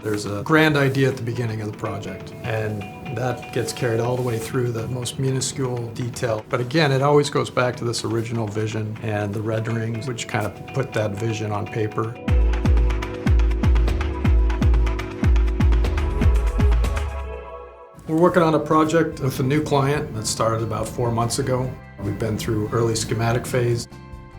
There's a grand idea at the beginning of the project, and that gets carried all the way through the most minuscule detail. But again, it always goes back to this original vision and the renderings, which kind of put that vision on paper. We're working on a project with a new client that started about 4 months ago. We've been through early schematic phase,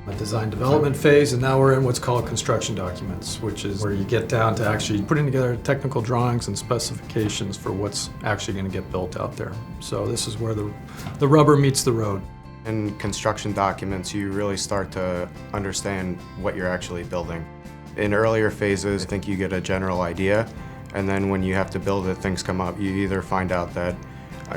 a design development phase, and now we're in what's called construction documents, which is where you get down to actually putting together technical drawings and specifications for what's actually going to get built out there. So this is where the rubber meets the road. In construction documents, you really start to understand what you're actually building. In earlier phases, I think you get a general idea, and then when you have to build it, things come up. You either find out that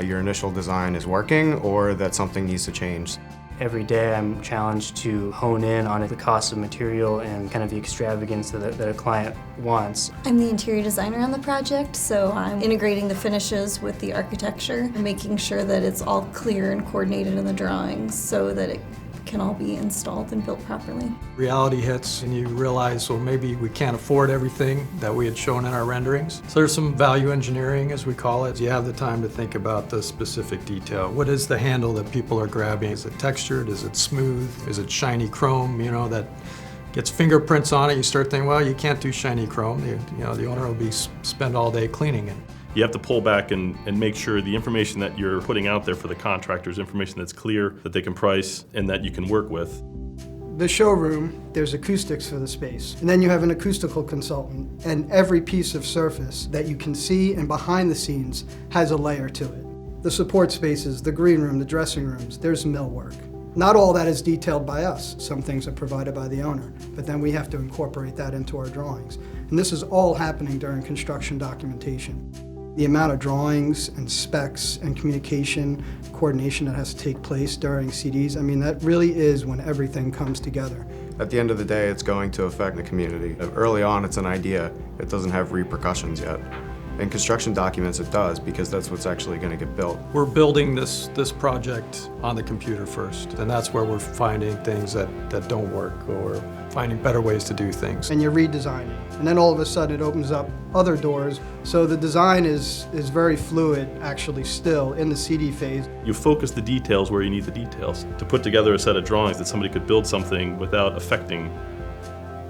your initial design is working or that something needs to change. Every day I'm challenged to hone in on the cost of material and kind of the extravagance that a client wants. I'm the interior designer on the project, so I'm integrating the finishes with the architecture and making sure that it's all clear and coordinated in the drawings so that it can all be installed and built properly. Reality hits and you realize, well, maybe we can't afford everything that we had shown in our renderings. So there's some value engineering, as we call it. You have the time to think about the specific detail. What is the handle that people are grabbing? Is it textured? Is it smooth? Is it shiny chrome, that gets fingerprints on it? You start thinking, well, you can't do shiny chrome. The owner will spend all day cleaning it. You have to pull back and make sure the information that you're putting out there for the contractor is information that's clear, that they can price, and that you can work with. The showroom, there's acoustics for the space. And then you have an acoustical consultant, and every piece of surface that you can see and behind the scenes has a layer to it. The support spaces, the green room, the dressing rooms, there's millwork. Not all that is detailed by us. Some things are provided by the owner, but then we have to incorporate that into our drawings. And this is all happening during construction documentation. The amount of drawings and specs and communication, coordination that has to take place during CDs, that really is when everything comes together. At the end of the day, it's going to affect the community. Early on, it's an idea. It doesn't have repercussions yet. In construction documents, it does, because that's what's actually going to get built. We're building this project on the computer first, and that's where we're finding things that don't work or finding better ways to do things. And you redesign it. And then all of a sudden it opens up other doors. So the design is very fluid, actually, still in the CD phase. You focus the details where you need the details to put together a set of drawings that somebody could build something without affecting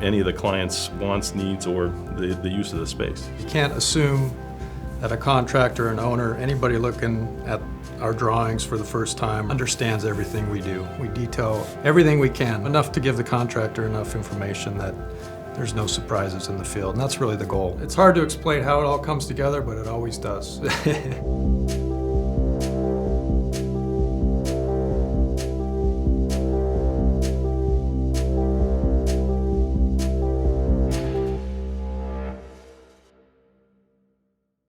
any of the client's wants, needs, or the use of the space. You can't assume that a contractor, an owner, anybody looking at our drawings for the first time understands everything we do. We detail everything we can, enough to give the contractor enough information that there's no surprises in the field, and that's really the goal. It's hard to explain how it all comes together, but it always does.